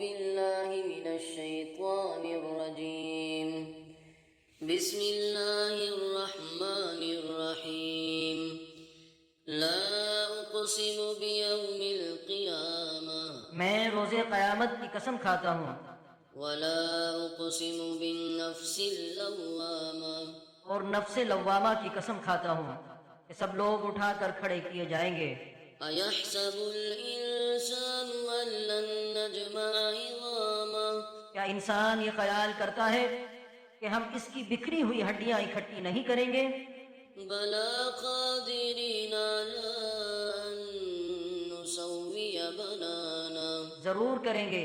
بالله من الشيطان الرجيم بسم الله الرحمن الرحيم لا أقسم بيوم القيامة میں روز قیامت کی قسم کھاتا ہوں، ولا أقسم بالنفس اللوامة اور نفس لوامہ کی قسم کھاتا ہوں کہ سب لوگ اٹھا کر کھڑے کیے جائیں گے۔ أيحسب الإنسان أن لن نجمع عظامه کیا انسان یہ خیال کرتا ہے کہ ہم اس کی بکھری ہوئی ہڈیاں اکٹھی نہیں کریں گے؟ بلى قادرين على أن نسوي بنانا ضرور کریں گے،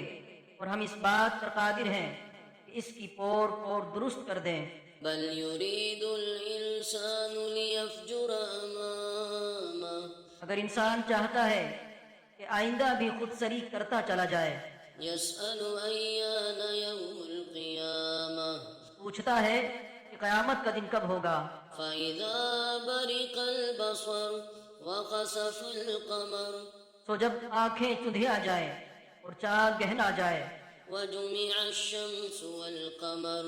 اور ہم اس بات پر قادر ہیں کہ اس کی پور درست کر دیں۔ بل يريد الإنسان ليفجر أمامه اگر انسان چاہتا ہے کہ آئندہ بھی خود سری کرتا چلا جائے، يسأل أيان يوم القيامة پوچھتا ہے کہ قیامت کا دن کب ہوگا؟ فإذا برق البصر وخسف القمر سو جب آنکھیں چندھیا جائیں اور چاند گہنا جائے، وجمع الشمس والقمر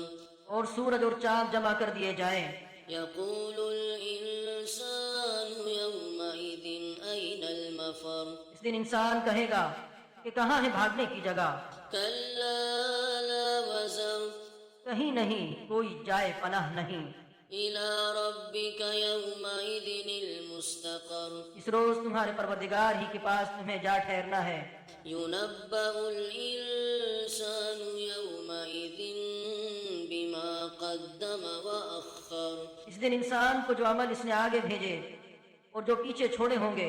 اور سورج اور چاند جمع کر دیے جائیں، يقول الإنسان يومئذ أين المفر اس دن انسان کہے گا کہ کہاں ہے بھاگنے کی جگہ؟ كلا لا وزر کہیں نہیں، کوئی جائے پناہ نہیں۔ إلى ربك يومئذ المستقر اس روز تمہارے پروردگار ہی کے پاس تمہیں جا ٹھہرنا ہے۔ ينبأ الإنسان يومئذ بما قدم وأخر اس دن انسان کو جو عمل اس نے آگے بھیجے اور جو پیچھے چھوڑے ہوں گے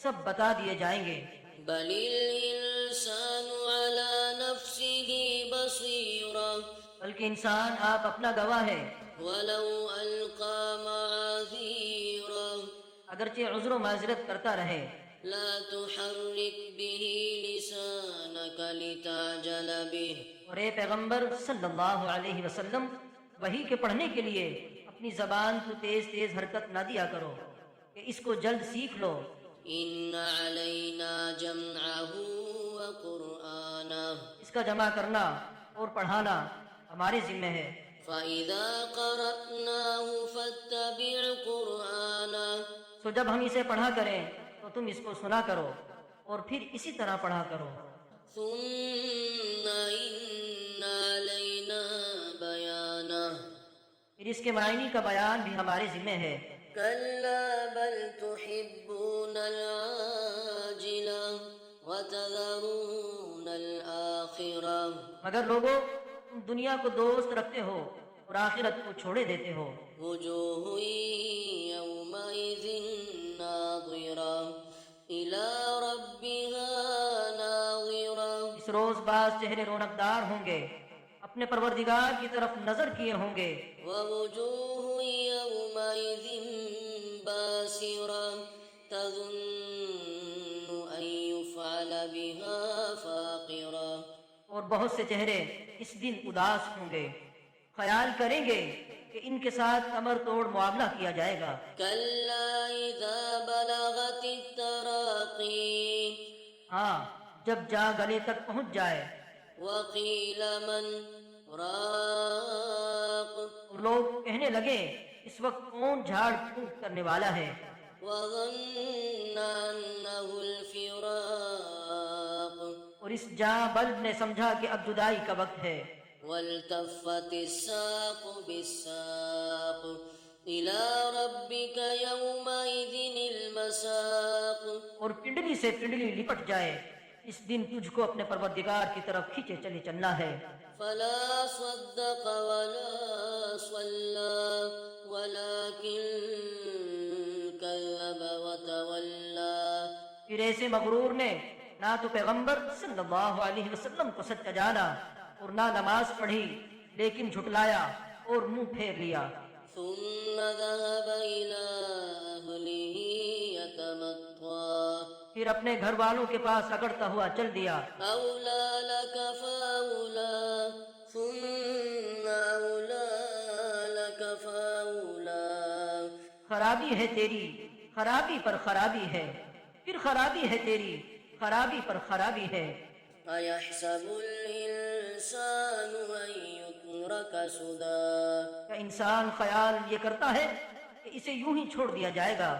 سب بتا دیے جائیں گے۔ بل الإنسان على نفسه بصيرا بلکہ انسان آپ اپنا گواہ ہے، ولو ألقى معاذيرا اگرچہ عذر و معذرت کرتا رہے۔ لا تحرك به لسانك لتعجل به اور اے پیغمبر صلی اللہ علیہ وسلم، وحی کے پڑھنے کے لیے اپنی زبان کو تیز حرکت نہ دیا کرو کہ اس کو جلد سیکھ لو۔ إن علينا جمعه وقرآنه اس کا جمع کرنا اور پڑھانا ہمارے ذمہ ہے۔ فإذا قرأناه فاتبع قرآنه سو جب ہم اسے پڑھا کریں تو تم اس کو سنا کرو اور پھر اسی طرح پڑھا کرو۔ ثم إن علينا بيانه پھر اس کے معنی کا بیان بھی ہمارے ذمہ ہے۔ كلا بل تحبون العاجلة وتذرون الآخرة مگر لوگوں، تم دنیا کو دوست رکھتے ہو اور آخرت کو چھوڑے دیتے ہو۔ وجوه يومئذ ناظرة إلى ربها ناظرة اس روز بعض چہرے رونقدار ہوں گے، اپنے پروردگار کی طرف نظر کیے ہوں گے۔ ووجوه يومئذ باسرة تظن أن يفعل بها فاقرة اور بہت سے چہرے اس دن اداس ہوں گے، خیال کریں گے کہ ان کے ساتھ کمر توڑ معاملہ کیا جائے گا۔ كلا إذا بلغت التراقي ہاں، جب جا گلے تک پہنچ جائے وقيل من راق اور لوگ کہنے لگے اس وقت کون جھاڑ پھونک کرنے والا ہے؟ وظن أنه الفراق اور اس جاں بلب نے سمجھا کہ اب جدائی کا وقت ہے۔ والتفت الساق بالساق إلى ربك يومئذ المساق اور پنڈلی سے پنڈلی لپٹ جائے، اس دن تجھ کو اپنے پروردگار کی طرف کھینچے چلے چلنا ہے۔ فلا صدق ولا صلى ولكن كذب وتولى پھر ایسے مغرور نے نہ تو پیغمبر صلی اللہ علیہ وسلم کو سچا جانا اور نہ نماز پڑھی، لیکن جھٹلایا اور منہ پھیر لیا۔ ثم ذهب إلى أهله يتمطى پھر اپنے گھر والوں کے پاس اکڑتا ہوا چل دیا۔ أولى لك فأولى ثم أولى لك فأولى خرابی ہے تیری، خرابی پر خرابی ہے، پھر خرابی ہے تیری، خرابی پر خرابی ہے، أيحسب الإنسان أن يترك سدى کیا انسان خیال یہ کرتا ہے کہ اسے یوں ہی چھوڑ دیا جائے گا؟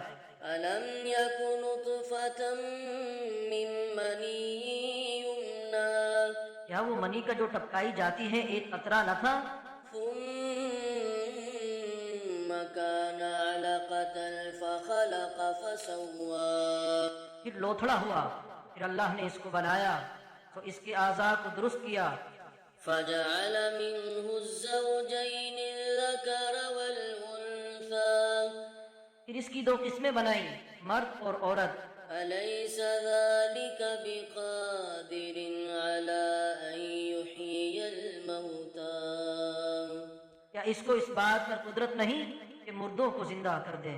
ألم يك نطفة من مني يمنى کیا وہ منی کا جو ٹپکائی جاتی ہے ایک قطرہ نہ تھا؟ ثم كان علقة فخلق فسوى پھر لوتھڑا ہوا، پھر اللہ نے اس کو بنایا تو اس کے اعضاء کو درست کیا، فجعل منه الزوجين الذكر والأنثى پھر اس کی دو قسمیں بنائیں، مرد اور عورت۔ أليس ذلك بقادر على أن يحيي الموتى کیا اس کو اس بات پر قدرت نہیں کہ مردوں کو زندہ کر دے؟